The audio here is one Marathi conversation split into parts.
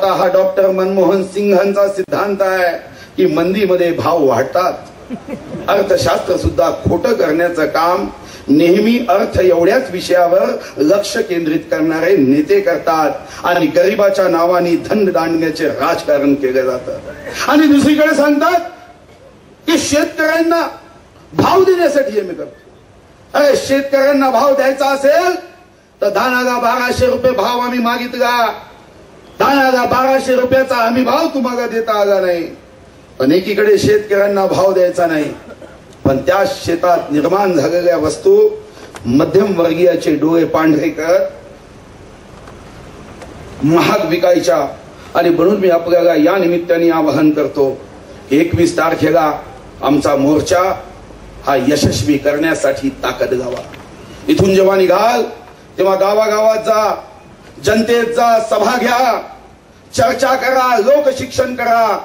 आता हा डॉक्टर मनमोहन सिंहांचा सिद्धांत आहे की मंदीमध्ये भाव वाढतात. अर्थशास्त्र सुद्धा खोटं करण्याचं काम नेहमी अर्थ एवढ्याच विषयावर लक्ष केंद्रित करणारे नेते करतात आणि गरिबाच्या नावाने धन दांडण्याचे राजकारण केले जातं. आणि दुसरीकडे सांगतात की शेतकऱ्यांना भाव देण्यासाठी हे मी करतो. अरे शेतकऱ्यांना भाव द्यायचा असेल तर धानाला 1200 रुपये भाव आम्ही मागितला. धानाला 1200 रुपयाचा हमी भाव तुम्हाला देता आला नाही. पण एकीकडे शेतकऱ्यांना भाव द्यायचा नाही, पण त्या शेतात निर्माण झालेल्या वस्तू मध्यम वर्गीयाचे डोळे पांढरे करत महाग विकायच्या. आणि म्हणून मी आपल्याला या निमित्ताने आवाहन करतो, 21 तारखेला आमचा मोर्चा हा यशस्वी करण्यासाठी ताकद लावा. इथून जेव्हा निघाल तेव्हा गावागावात जा, जनतेत जा, सभा घ्या, चर्चा करा, लोकशिक्षण करा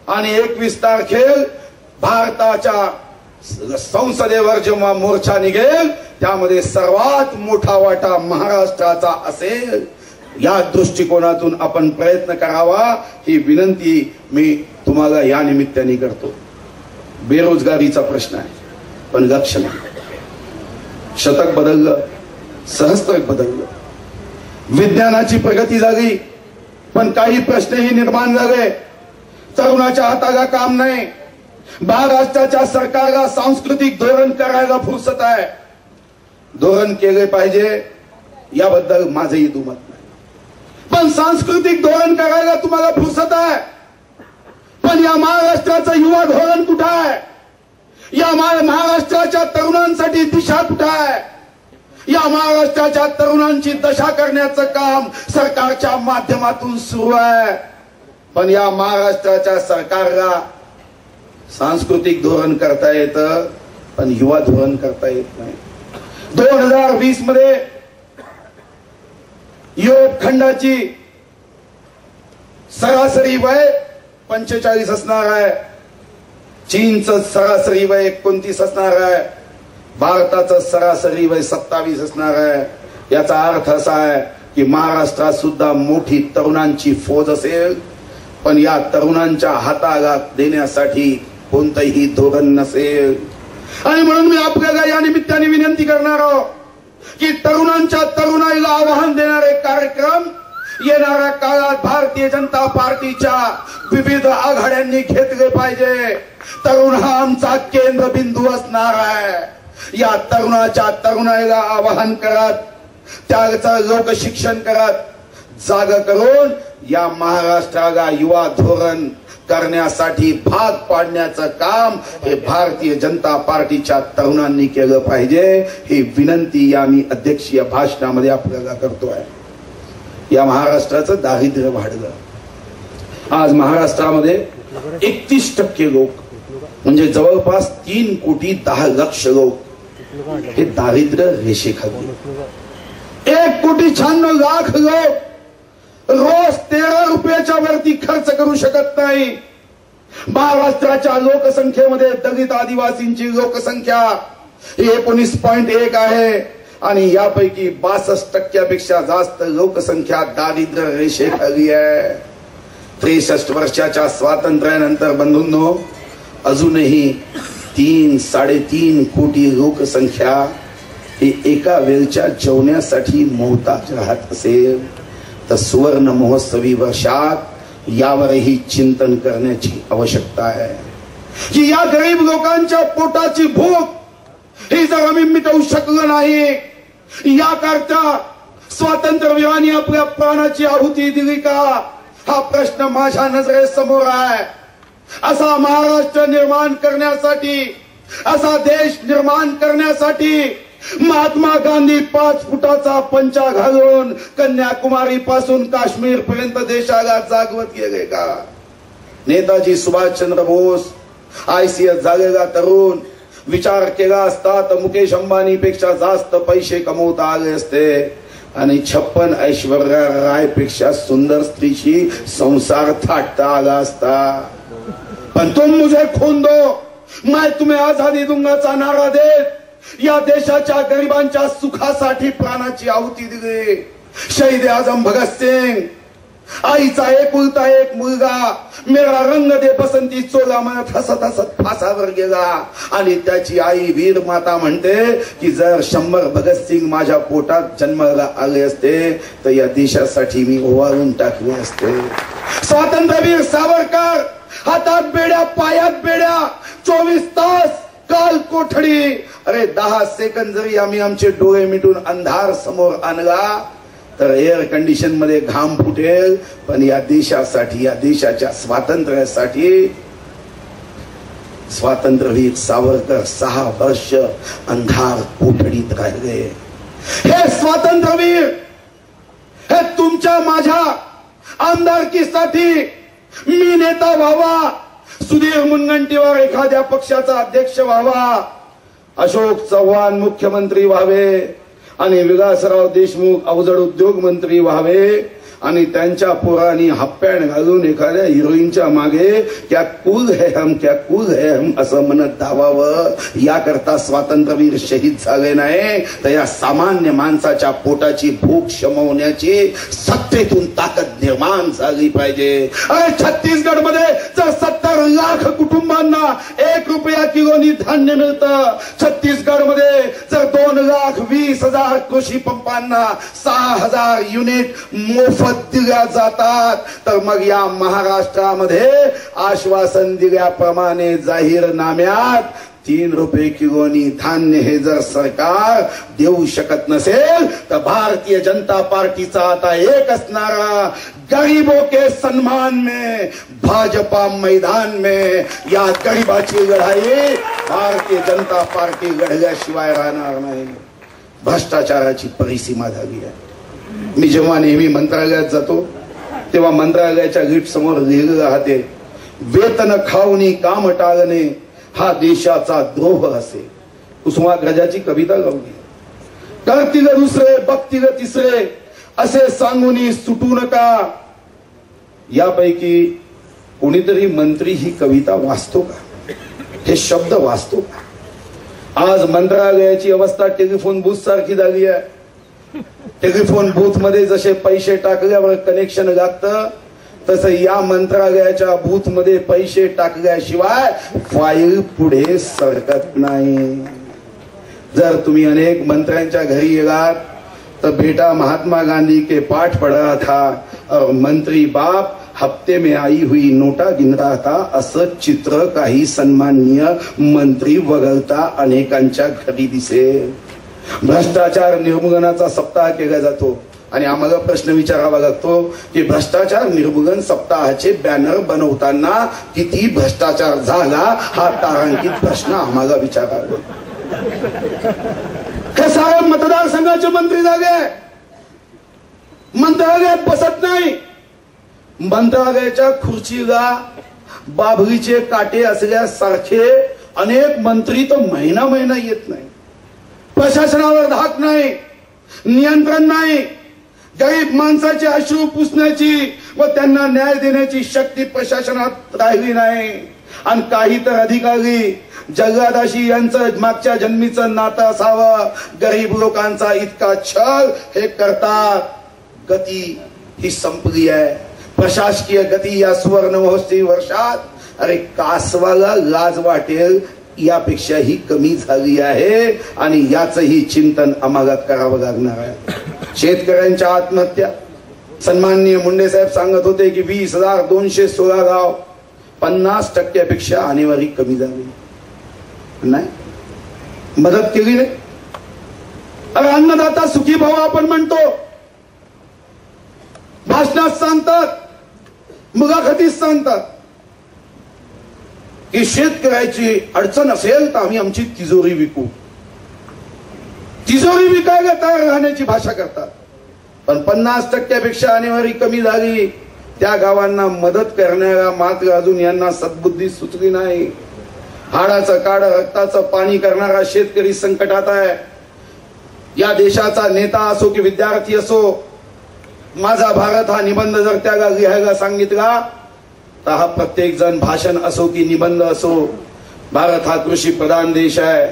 आणि 21 तारखेला भारताच्या संसदेवर जेव्हा मोर्चा निघेल त्यामध्ये सर्वात मोठा वाटा महाराष्ट्राचा असेल. या दृष्टिकोनातून आपण प्रयत्न करावा ही विनंती मी तुम्हाला या निमित्ताने करतो. बेरोजगारीचा प्रश्न आहे पण लक्ष नाही. शतक बदललं, सहस्त्रक बदललं, विज्ञानाची प्रगती झाली पण काही प्रश्नही निर्माण झाले. तरुणाच्या हाताला काम नाही. महाराष्ट्राच्या सरकारला सांस्कृतिक धोरण करायला फुरसत आहे. धोरण केले पाहिजे याबद्दल माझंही दुमत नाही, पण सांस्कृतिक धोरण करायला तुम्हाला फुरसत आहे. पण या महाराष्ट्राचं युवा धोरण कुठं आहे? या महाराष्ट्राच्या तरुणांसाठी दिशा कुठं आहे? या महाराष्ट्राच्या तरुणांची दशा करण्याचं काम सरकारच्या माध्यमातून सुरू आहे. पण या महाराष्ट्राच्या सरकारला सांस्कृतिक धोरण करता येतं पण युवा धोरण करता येत नाही. 2020 मध्ये युरोप खंडाची सरासरी वय 45 असणार आहे. चीनचं सरासरी वय 29 असणार आहे. भारताचं सरासरी वय 27 असणार आहे. याचा अर्थ असा आहे की महाराष्ट्रात सुद्धा मोठी तरुणांची फौज असेल पण या तरुणांच्या हाताला देण्यासाठी कोणतंही धोरण नसेल. आणि म्हणून मी आपल्याला या निमित्ताने विनंती करणार आहोत की तरुणांच्या तरुणाईला आवाहन देणारे कार्यक्रम येणाऱ्या काळात भारतीय जनता पार्टीच्या विविध आघाड्यांनी घेतले पाहिजे. तरुण हा आमचा केंद्रबिंदू असणार आहे. या तरुणाईला आवाहन करत त्याचं लोकशिक्षण करत जाग करून या महाराष्ट्राला युवा धोरण करण्यासाठी भाग पाडण्याचं काम हे भारतीय जनता पार्टीच्या तरुणांनी केलं पाहिजे. ही विनंती या मी अध्यक्षीय भाषणामध्ये आपल्याला करतोय. या महाराष्ट्राचं दारिद्र्य वाढलं. आज महाराष्ट्रामध्ये 31% लोक म्हणजे जवळपास 3,10,00,000 लोक हे दारिद्र्य रेषेखाली. 1,96,00,000 लोक रोज 13 रुपयाच्या वरती खर्च करू शकत नाही. महाराष्ट्राच्या लोकसंख्येमध्ये दलित आदिवासींची लोकसंख्या 19.1 आहे आणि यापैकी 62% जास्त लोकसंख्या दारिद्र्य रेषेखाली आहे. 63 वर्षाच्या स्वातंत्र्यानंतर बंधूंनो अजूनही 3-3.5 कोटी लोकसंख्या ही एका वेळच्या जेवण्यासाठी मोहताज राहत असेल तर सुवर्ण महोत्सवी वर्षात यावरही चिंतन करण्याची आवश्यकता आहे की या गरीब लोकांच्या पोटाची भूक ही जर आम्ही मिटवू शकलो नाही याकरता स्वातंत्र्यवीरांनी आपल्या प्राणाची आहुती दिली का हा प्रश्न माझ्या नजरेसमोर आहे. असा महाराष्ट्र निर्माण करण्यासाठी असा देश निर्माण करण्यासाठी महात्मा गांधी 5 फुटाचा पंचा घालून कन्याकुमारी पासून काश्मीर पर्यंत देशाला जागवत गेले का? नेताजी सुभाषचंद्र बोस ICS झालेला तरुण विचार केला असता तर मुकेश अंबानी पेक्षा जास्त पैसे कमवता आले असते आणि 56 ऐश्वर्या राय पेक्षा सुंदर स्त्रीशी संसार थाटता आला असता. पण तुम मुझे खून दो मैं तुम्हें आजादी दूंगाचा नारा देत या देशाच्या गरिबांच्या सुखासाठी प्राणाची आहुती दिली. शहीद आजम भगत सिंग आईचा एकुलता एक मुलगा मेरा रंग दे बसंती चोला म्हणत हसत हसत फासावर गेला आणि त्याची आई वीर माता म्हणते की जर 100 भगतसिंग माझ्या पोटात जन्माला आले असते तर या देशासाठी मी ओवाळून टाकले असते. स्वातंत्र्यवीर सावरकर हातात बेड्या पायात बेड्या 24 तास काल कोठडी. अरे 10 सेकंद जरी आम्ही आमचे डोळे मिटून अंधार समोर आणला तर एअर कंडिशन मध्ये घाम फुटेल, पण या देशासाठी या देशाच्या स्वातंत्र्यासाठी स्वातंत्र्यवीर सावरकर 6 वर्ष अंधार कोठडीत राहिले. हे स्वातंत्र्यवीर हे तुमच्या माझ्या आमदारकीसाठी मी नेता व्हावा, सुधीर मुनगंटीवार एखाद्या पक्षाचा अध्यक्ष व्हावा, अशोक चव्हाण मुख्यमंत्री व्हावे आणि विलासराव देशमुख अवजड उद्योग मंत्री व्हावे आणि त्यांच्या पोरांनी हाफपॅन्ट घालून एखाद्या हिरोईनच्या मागे क्या कूल है हम असं म्हणत धावावं. याकरता स्वातंत्र्यवीर शहीद झाले नाही तर या सामान्य माणसाच्या पोटाची भूक शमवण्याची सत्तेतून ताकद निर्माण झाली पाहिजे. अरे छत्तीसगडमध्ये जर 70 लाख कुटुंबांना 1 रुपया किलोनी धान्य मिळतं, छत्तीसगडमध्ये जर 2,20,000 कृषी पंपांना 6,000 युनिट मोफत दिल्या जातात, तर मग या महाराष्ट्रामध्ये आश्वासन दिल्याप्रमाणे जाहीरनाम्यात 3 रुपये किलोनी धान्य हे जर सरकार देऊ शकत नसेल तर भारतीय जनता पार्टीचा आता एक असणारा गरीबों के सम्मान में भाजपा मैदान में या गरीबाची लढाई भारतीय जनता पार्टी लढल्याशिवाय राहणार नाही. भ्रष्टाचाराची परिसीमा झाली आहे. मी जेव्हा नेहमी मंत्रालयात जातो तेव्हा मंत्रालयाच्या गेट समोर लिहिलेलं राहते, वेतन खाऊनी काम टाळणे हा देशाचा द्रोह असे. कुसुमाग्रजाची कविता गावली. करतील दुसरे बघतील तिसरे असे सांगूनी सुटू नका. यापैकी कोणीतरी मंत्री ही कविता वाचतो का? हे शब्द वाचतो का? आज मंत्रालयाची अवस्था टेलिफोन बूथ सारखी झाली आहे. टेलिफोन बूथ मध्ये जसे पैसे टाकल्यावर कनेक्शन लागतं तसं या मंत्रालयाच्या बूथ मध्ये पैसे टाकल्याशिवाय फाईल पुढे सरकत नाही. जर तुम्ही अनेक मंत्र्यांच्या घरी गेलात तर बेटा महात्मा गांधी के पाठ पढ़ रहा था और मंत्री बाप हफ्ते में आई हुई नोटा गिन रहा था असं चित्र काही सन्माननीय मंत्री वगळता अनेकांच्या घरी दिसेल. भ्रष्टाचार निर्मूलनाचा सप्ताह केला जातो आणि आम्हाला प्रश्न विचारावा लागतो की भ्रष्टाचार निर्मूलन सप्ताहाचे बॅनर बनवताना किती भ्रष्टाचार झाला हा तारांकित प्रश्न आम्हाला विचारावा. हे सारे मतदारसंघाचे मंत्री झाले, मंत्रालयात बसत नाही. मंत्रालयाच्या खुर्चीला बाभळीचे काटे असल्यासारखे अनेक मंत्री तर महिना महिना येत नाही. प्रशासनावर धाक नाही, नियंत्रण नाही. गरीब माणसाचे अश्रू पुसण्याची व त्यांना न्याय देण्याची शक्ती प्रशासनात राहिली नाही. आणि काही तर अधिकारी जल्लादाशी यांचं मागच्या जन्मीचं नातं असावं, गरीब लोकांचा इतका छळ हे करतात. गती ही संपली आहे. प्रशासकीय गती या सुवर्ण महोत्सवी वर्षात अरे कासवाला लाज वाटेल यापेक्षा ही कमी झाली आहे आणि याचंही चिंतन आम्हाला करावं लागणार आहे. शेतकऱ्यांच्या आत्महत्या सन्माननीय मुंडे साहेब सांगत होते की 20,216 गाव 50% आणेवारी कमी झाली नाही. मदत केली नाही. अरे अन्नदाता सुखी भाऊ आपण म्हणतो, भाषणात सांगतात, मुलाखतीत सांगतात की शेतकऱ्याची अडचण असेल तर आम्ही आमची तिजोरी विकू. तिजोरी विकायला तयार राहण्याची भाषा करतात. पण 50% आणेवारी कमी झाली त्या गावांना मदत करणाऱ्या मात्र अजून यांना सद्बुद्धी सुचली नाही. हाडाचं काढ रक्ताचं पाणी करणारा शेतकरी संकटात आहे. या देशाचा नेता असो की विद्यार्थी असो, माझा भारत हा निबंध जर त्याला लिहायला सांगितला तर हा प्रत्येक जण भाषण असो की निबंध असो, भारत हा कृषी प्रधान देश आहे.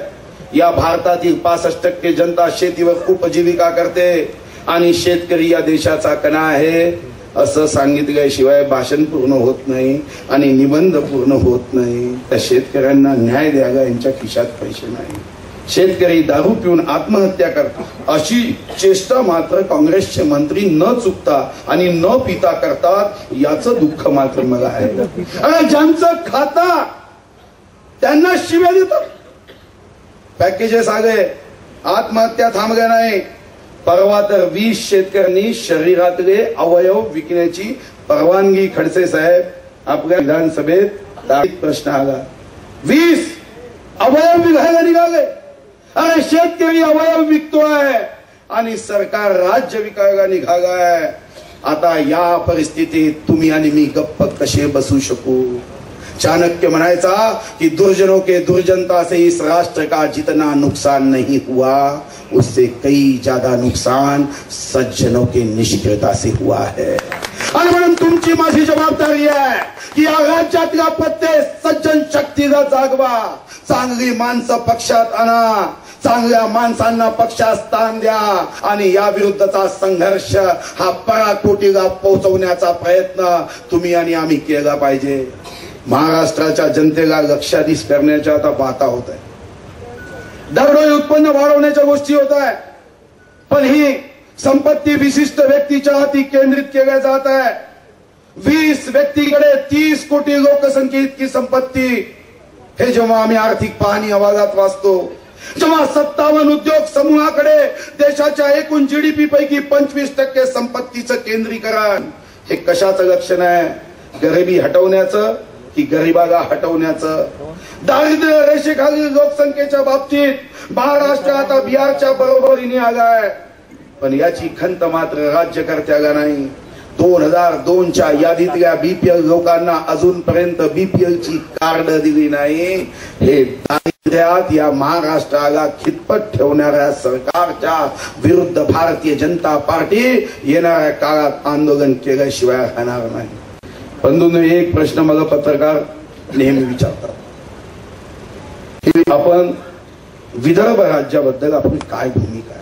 या भारतातील 65% जनता शेतीवर उपजीविका करते आणि शेतकरी या देशाचा कणा आहे. असं सांगितल्याशिवाय भाषण पूर्ण होत नाही आणि निबंध पूर्ण होत नाही. त्या शेतकऱ्यांना न्याय द्यायला यांच्या खिशात पैसे नाही. शेतकरी दारू पिऊन आत्महत्या करतात अशी चेष्टा मात्र काँग्रेसचे मंत्री न चुकता आणि न पिता करतात, याचं दुःख मात्र मला आहे. आणि ज्यांचं खाता त्यांना शिव्या देतात. पॅकेजेस आले, आत्महत्या थांबल्या नाही. परवा तर 20 शेतकऱ्यांनी शरीरातले अवयव विकण्याची परवानगी. खडसे साहेब, आपल्या विधानसभेत प्रश्न आला, 20 अवयव विकायला निघाले. अरे शेतकरी अवयव विकतोय आणि सरकार राज्य विकायला निघालाय. आता या परिस्थितीत तुम्ही आणि मी गप्प कसे बसू शकू? चाणक्य म्हणायचा कि दुर्जनों के दुर्जनता से इस राष्ट्र का जितना नुकसान नहीं हुआ उससे कई ज्यादा नुकसान सज्जनों के निष्क्रियता से हुआ है. आणि म्हणून तुमची माझी जबाबदारी आहे की या राज्यातल्या प्रत्येक सज्जन शक्तीला जागवा. चांगली माणसं पक्षात आणा, चांगल्या माणसांना पक्षात स्थान द्या आणि या विरुद्धचा संघर्ष हा पराकोटीला पोहोचवण्याचा प्रयत्न तुम्ही आणि आम्ही केला पाहिजे. महाराष्ट्राच्या जनतेला लक्षाधीश करण्याच्या आता बाता होत आहे. दरडोई उत्पन्न वाढवण्याच्या गोष्टी होत आहे, पण ही संपत्ती विशिष्ट व्यक्तीच्या हाती केंद्रित केल्या जात आहे. 20 व्यक्तीकडे 30 कोटी लोकसंख्ये इतकी संपत्ती. हे जेव्हा आम्ही आर्थिक पाहणी अहवालात वाचतो, जेव्हा 57 उद्योग समूहाकडे देशाच्या एकूण जीडीपी पैकी 25% संपत्तीचं केंद्रीकरण, हे कशाचं लक्षण आहे? गरिबी हटवण्याचं की गरिबाला हटवण्याचं? दारिद्र्य रेषेखालील लोकसंख्येच्या बाबतीत महाराष्ट्र आता बिहारच्या बरोबरीने आलाय, पण याची खंत मात्र राज्यकर्त्याला नाही. 2002च्या यादीतल्या बीपीएल लोकांना अजूनपर्यंत बीपीएलची कार्ड दिली नाही. हे दारिद्र्यात या महाराष्ट्राला खितपत ठेवणाऱ्या सरकारच्या विरुद्ध भारतीय जनता पार्टी येणाऱ्या काळात आंदोलन केल्याशिवाय राहणार नाही. बंधूंनो, एक प्रश्न मला पत्रकार नेहमी विचारतात की आपण विदर्भ राज्याबद्दल आपली काय भूमिका आहे?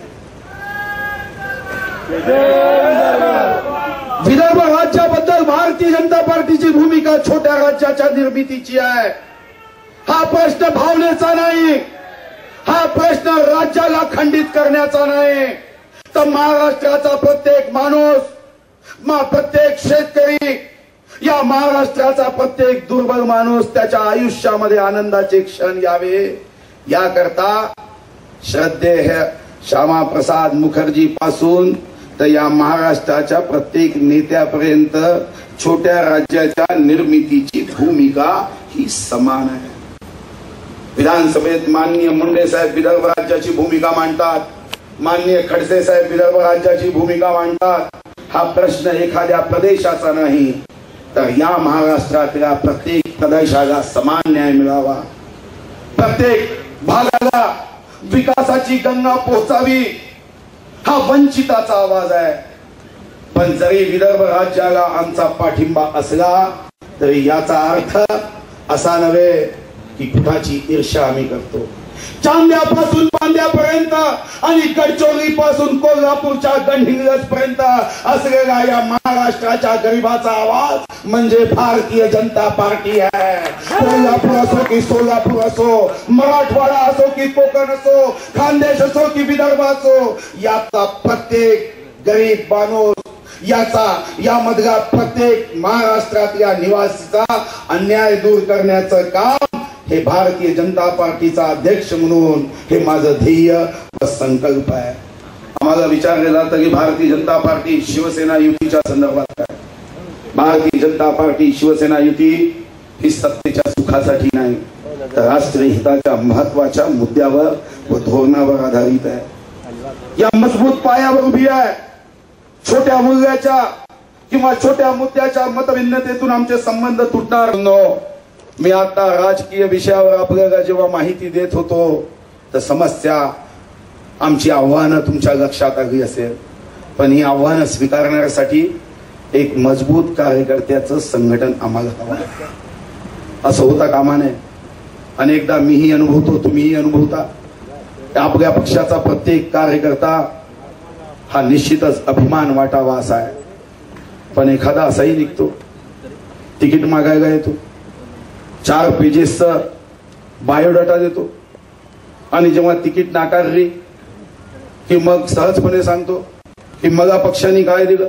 विदर्भ राज्याबद्दल भारतीय जनता पार्टीची भूमिका छोट्या राज्याच्या निर्मितीची आहे. हा प्रश्न भावनेचा नाही, हा प्रश्न राज्याला खंडित करण्याचा नाही. तर महाराष्ट्राचा प्रत्येक माणूस, प्रत्येक शेतकरी, या महाराष्ट्राचा प्रत्येक दुर्बल माणूस त्याच्या आयुष्यामध्ये आनंदाचे क्षण यावे, याकरता श्रद्धेय श्यामाप्रसाद मुखर्जी पासून तर या महाराष्ट्राच्या प्रत्येक नेत्यापर्यंत छोट्या राज्याच्या निर्मितीची भूमिका ही समान आहे. विधानसभेत माननीय मुंडे साहेब विदर्भ राज्याची भूमिका मांडतात, माननीय खडसे साहेब विदर्भ राज्याची भूमिका मांडतात. हा प्रश्न एखाद्या प्रदेशाचा नाही, तर या महाराष्ट्रातल्या प्रत्येक प्रदेशाला समान न्याय मिळावा, प्रत्येक भागाला विकासाची गंगा पोहोचावी, हा वंचिताचा आवाज आहे. पण जरी विदर्भ राज्याला आमचा पाठिंबा असला तरी याचा अर्थ असा नव्हे की कुठाची ईर्ष्या आम्ही करतो. चांद्यापासून बांद्यापर्यंत आणि गडचिरोली पासून कोल्हापूरच्या गडहिंग्लज पर्यंत असलेला या महाराष्ट्राच्या गरिबाचा आवाज म्हणजे भारतीय जनता पार्टी आहे. कोल्हापूर असो की सोलापूर असो, मराठवाडा असो की कोकण असो, खानदेश असो की विदर्भ असो, याचा प्रत्येक गरीब माणूस, यामधला प्रत्येक महाराष्ट्रातल्या निवासीचा अन्याय दूर करण्याचं काम हे भारतीय जनता पार्टीचा अध्यक्ष म्हणून हे माझं ध्येय व संकल्प आहे. आम्हाला विचारले जातं की भारतीय जनता पार्टी शिवसेना युतीच्या संदर्भात काय? भारतीय जनता पार्टी शिवसेना युती ही सत्तेच्या सुखासाठी नाही, तर राष्ट्रीय हिताच्या महत्वाच्या मुद्द्यावर व धोरणावर आधारित आहे. या मजबूत पायावर उभी आहे. छोट्या मूल्याच्या किंवा छोट्या मुद्द्याच्या मतभिन्नतेतून आमचे संबंध तुटणार नो. मी आता राजकीय विषयावर आपल्याला जेव्हा माहिती देत होतो तर समस्या, आमची आव्हानं तुमच्या लक्षात आली असेल, पण ही आव्हानं स्वीकारण्यासाठी एक मजबूत कार्यकर्त्याचं संघटन आम्हाला हवं. असं होता कामा नये. अनेकदा मीही अनुभवतो, तुम्हीही अनुभवता. आपल्या पक्षाचा प्रत्येक कार्यकर्ता हा निश्चितच अभिमान वाटावा असा आहे. पण एखादा असाही निघतो, तिकीट मागायला येतो, 4 पेजेसचा बायोडाटा देतो आणि जेव्हा तिकीट नाकारली की मग सहजपणे सांगतो की मला पक्षाने काय दिलं.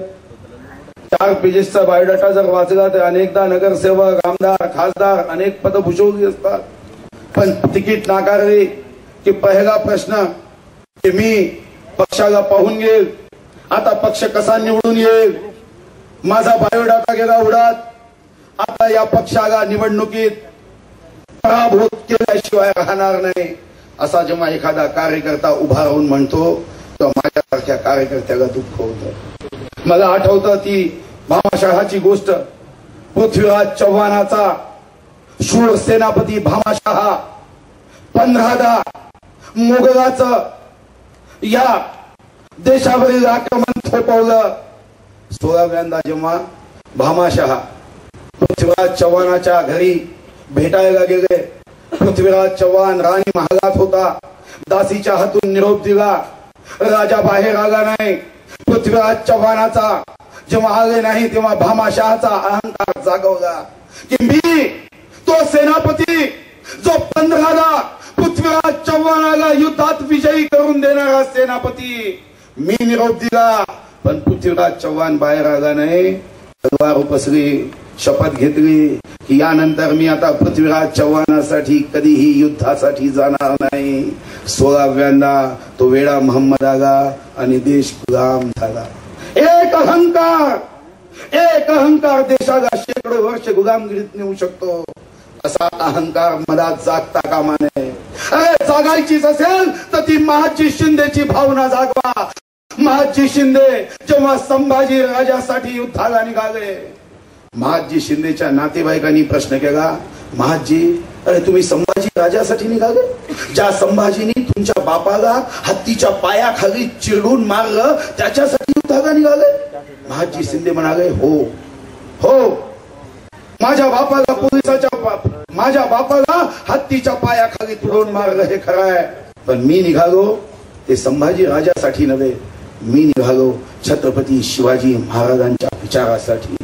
4 पेजेसचा बायोडाटा जर वाचला तर अनेकदा नगरसेवक, आमदार, खासदार अनेक पद भूषवली असतात. पण तिकीट नाकारले की पहिला प्रश्न की मी पक्षाला पाहून घेईल, आता पक्ष कसा निवडून येईल, माझा बायोडाटा गेला उडात, आता या पक्षाला निवडणुकीत पराभूत केल्याशिवाय राहणार नाही, असा जेव्हा एखादा कार्यकर्ता उभा राहून म्हणतो तर माझ्यासारख्या कार्यकर्त्याला दुःख होतं. मला आठवतं ती भामाशहाची गोष्ट. पृथ्वीराज चव्हाणाचा शूर सेनापती भामाशहा 15दा मुघलाचं या देशावरील आक्रमण थोपवलं. 16व्यांदा जेव्हा भामाशहा पृथ्वीराज चव्हाणाच्या घरी भेटायला गेले, पृथ्वीराज चव्हाण राणी महालात होता, दासीच्या हातून निरोप दिला, राजा बाहेर आला नाही. पृथ्वीराज चव्हाणाचा जेव्हा आले नाही तेव्हा भामाशहाचा अहंकार जागवला की मी तो सेनापती जो 15दा पृथ्वीराज चव्हाणाला युद्धात विजयी करून देणारा सेनापती, मी निरोप दिला पण पृथ्वीराज चव्हाण बाहेर आला नाही. तलवार उपसली, शपथ घेतली की यानंतर मी आता पृथ्वीराज चव्हाणासाठी कधीही युद्धासाठी जाणार नाही. 16व्यांदा तो वेडा मोहम्मद आला आणि देश गुलाम झाला. एक अहंकार देशाला शेकडो वर्ष गुलामगिरीत नेऊ शकतो. असा अहंकार मनात जागता कामा नये. अरे जागायचीच असेल तर ती महाजी शिंदेची भावना जागवा. महाजी शिंदे जेव्हा संभाजी राजासाठी युद्धाला निघाले, महाजी शिंदेच्या नातेवाईकांनी प्रश्न केला, महाजी अरे तुम्ही संभाजी राजासाठी निघाले, ज्या संभाजीनी तुमच्या बापाला हत्तीच्या पायाखाली चिरडून मारलं त्याच्यासाठी युद्धाला निघाले. महाजी शिंदे म्हणाले हो हो, माझ्या बापाला हत्तीच्या पायाखाली तुडवून मारलं हे खरं आहे, पण मी निघालो ते संभाजी राजासाठी नव्हे, मी निघालो छत्रपती शिवाजी महाराजांच्या विचारासाठी.